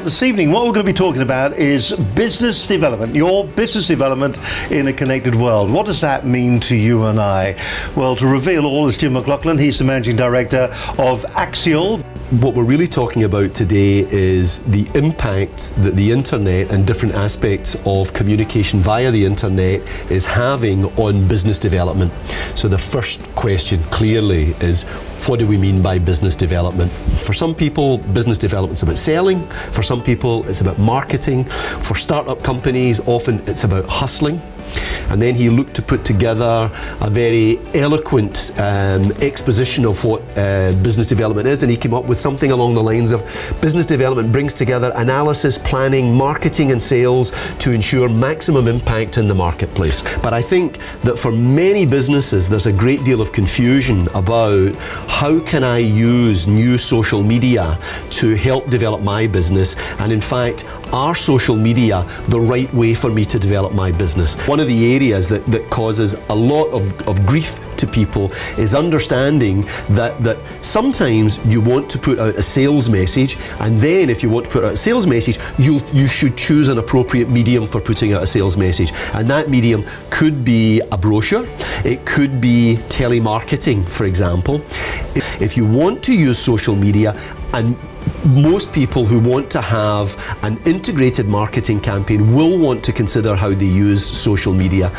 This evening, what we're going to be talking about is business development, your business development in a connected world. What does that mean to you and I? Well, to reveal all is Jim McLaughlin. He's the Managing Director of Axial. What we're really talking about today is the impact that the internet and different aspects of communication via the internet is having on business development. So the first question clearly is, what do we mean by business development? For some people, business development is about selling. For some people, it's about marketing. For startup companies, often it's about hustling. And then he looked to put together a very eloquent exposition of what business development is, and he came up with something along the lines of business development brings together analysis, planning, marketing and sales to ensure maximum impact in the marketplace. But I think that for many businesses there's a great deal of confusion about how can I use new social media to help develop my business, and in fact, are social media the right way for me to develop my business? One of the areas that causes a lot of grief to people is understanding that sometimes you want to put out a sales message, and then if you want to put out a sales message, you should choose an appropriate medium for putting out a sales message. And that medium could be a brochure, it could be telemarketing, for example. If you want to use social media, and most people who want to have an integrated marketing campaign will want to consider how they use social media.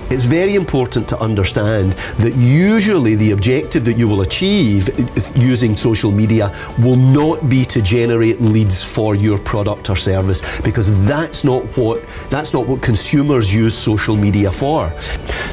It's very important to understand that usually the objective that you will achieve using social media will not be to generate leads for your product or service, because that's not what consumers use social media for.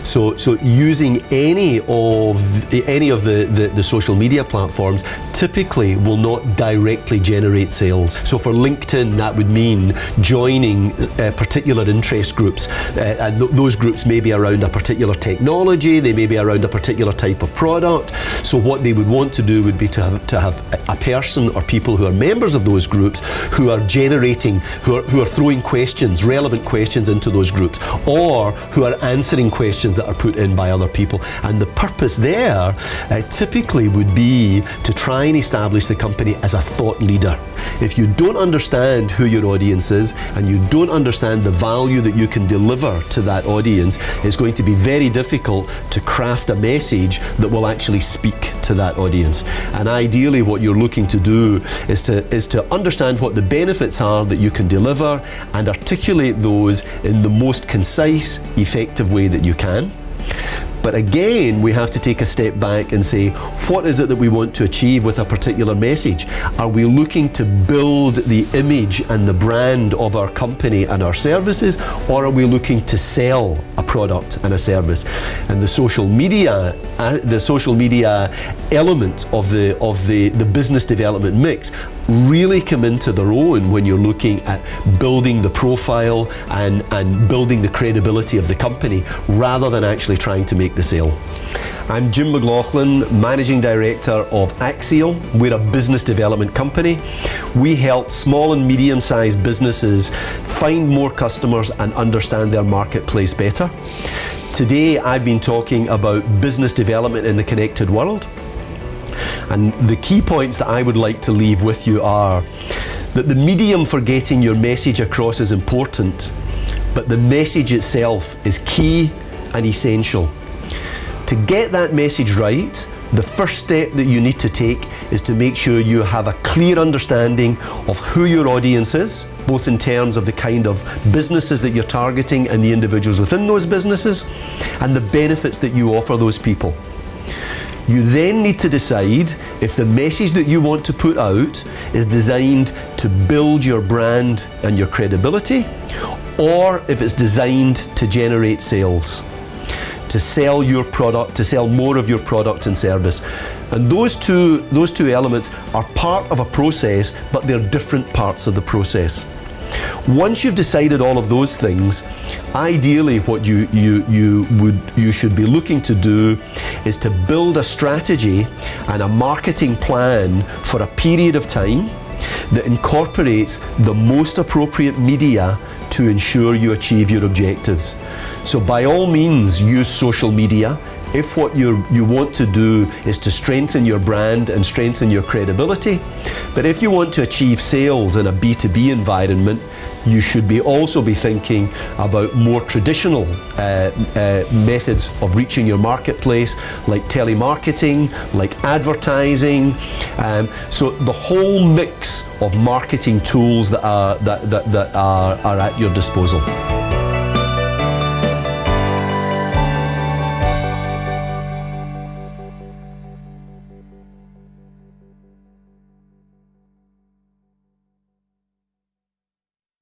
So using any of the social media platforms typically will not directly generate sales. So for LinkedIn, that would mean joining particular interest groups, and those groups may be around a particular technology, they may be around a particular type of product. So what they would want to do would be to have a person or people who are members of those groups who are generating, who are throwing questions, relevant questions into those groups, or who are answering questions that are put in by other people. And the purpose there typically would be to try and establish the company as a thought leader. If you don't understand who your audience is, and you don't understand the value that you can deliver to that audience, it's going to be very difficult to craft a message that will actually speak to that audience. And ideally what you're looking to do is to understand what the benefits are that you can deliver and articulate those in the most concise, effective way that you can. But again, we have to take a step back and say, what is it that we want to achieve with a particular message? Are we looking to build the image and the brand of our company and our services, or are we looking to sell a product and a service? And the social media element of the business development mix really come into their own when you're looking at building the profile and building the credibility of the company, rather than actually trying to make the sale. I'm Jim McLaughlin, Managing Director of Axial. We're a business development company. We help small and medium-sized businesses find more customers and understand their marketplace better. Today I've been talking about business development in the connected world. And the key points that I would like to leave with you are that the medium for getting your message across is important, but the message itself is key and essential. To get that message right, the first step that you need to take is to make sure you have a clear understanding of who your audience is, both in terms of the kind of businesses that you're targeting and the individuals within those businesses, and the benefits that you offer those people. You then need to decide if the message that you want to put out is designed to build your brand and your credibility, or if it's designed to generate sales, to sell your product, to sell more of your product and service. And those two elements are part of a process, but they're different parts of the process. Once you've decided all of those things, ideally what you should be looking to do is to build a strategy and a marketing plan for a period of time that incorporates the most appropriate media to ensure you achieve your objectives. So by all means, use social media, if what you want to do is to strengthen your brand and strengthen your credibility, but if you want to achieve sales in a B2B environment, you should also be thinking about more traditional methods of reaching your marketplace, like telemarketing, like advertising. So the whole mix of marketing tools that are at your disposal.